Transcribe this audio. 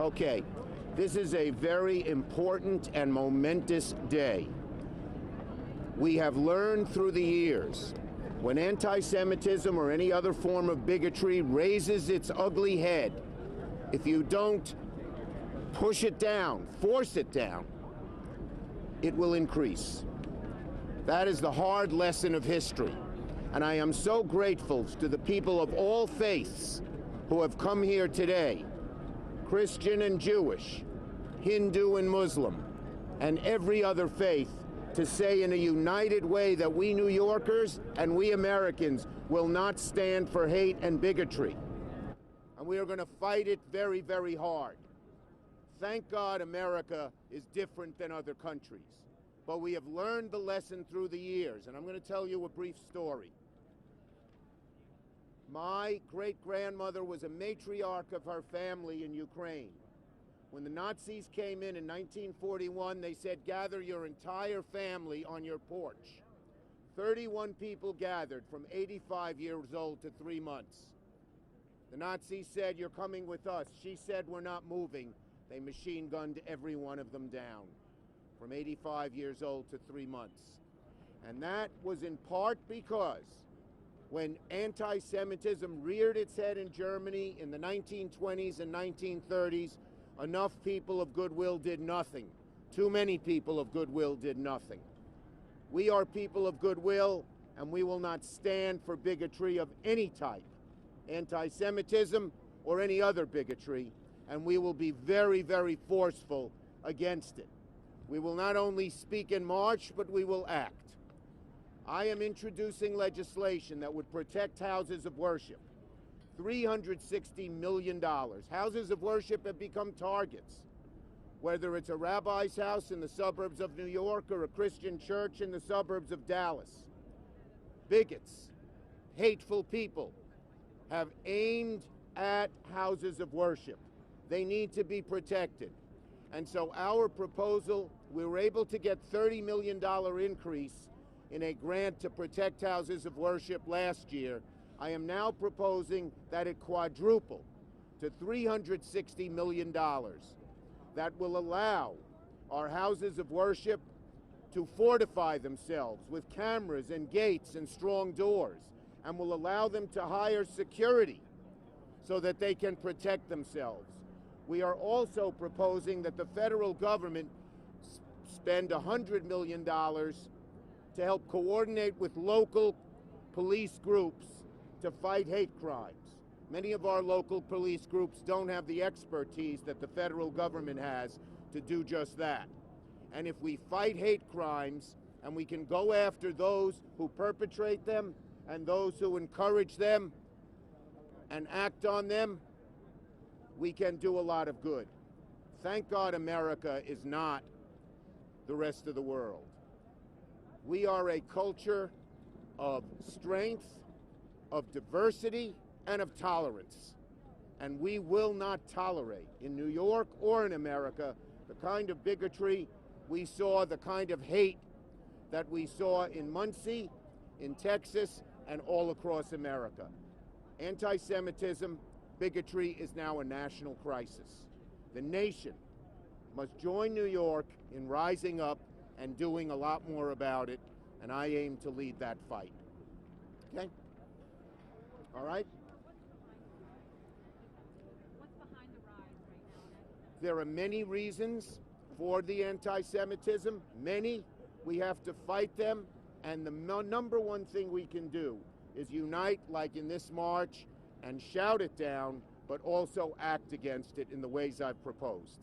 Okay, this is a very important and momentous day. We have learned through the years, when anti-Semitism or any other form of bigotry raises its ugly head, if you don't push it down, force it down, it will increase. That is the hard lesson of history. And I am so grateful to the people of all faiths who have come here today, Christian and Jewish, Hindu and Muslim, and every other faith, to say in a united way that we New Yorkers and we Americans will not stand for hate and bigotry. And we are going to fight it very, very hard. Thank God America is different than other countries. But we have learned the lesson through the years, and I'm going to tell you a brief story. My great-grandmother was a matriarch of her family in Ukraine. When the Nazis came in 1941, they said, gather your entire family on your porch. 31 people gathered from 85 years old to 3 months. The Nazis said, you're coming with us. She said, we're not moving. They machine gunned every one of them down, from 85 years old to 3 months. And that was in part because when anti-Semitism reared its head in Germany in the 1920s and 1930s, enough people of goodwill did nothing. Too many people of goodwill did nothing. We are people of goodwill, and we will not stand for bigotry of any type, anti-Semitism or any other bigotry, and we will be very, very forceful against it. We will not only speak in March, but we will act. I am introducing legislation that would protect houses of worship. $360 million. Houses of worship have become targets, whether it's a rabbi's house in the suburbs of New York or a Christian church in the suburbs of Dallas. Bigots, hateful people have aimed at houses of worship. They need to be protected. And so our proposal, we were able to get $30 million increase in a grant to protect houses of worship last year. I am now proposing that it quadruple to $360 million. That will allow our houses of worship to fortify themselves with cameras and gates and strong doors, and will allow them to hire security so that they can protect themselves. We are also proposing that the federal government spend $100 million to help coordinate with local police groups to fight hate crimes. Many of our local police groups don't have the expertise that the federal government has to do just that. And if we fight hate crimes and we can go after those who perpetrate them and those who encourage them and act on them, we can do a lot of good. Thank God America is not the rest of the world. We are a culture of strength, of diversity, and of tolerance. And we will not tolerate in New York or in America the kind of bigotry we saw, the kind of hate that we saw in Muncie, in Texas, and all across America. Anti-Semitism, bigotry is now a national crisis. The nation must join New York in rising up and doing a lot more about it, and I aim to lead that fight. Okay? All right? What's behind the rise right now? There are many reasons for the anti-Semitism, many. We have to fight them, and the number one thing we can do is unite, like in this march, and shout it down, but also act against it in the ways I've proposed.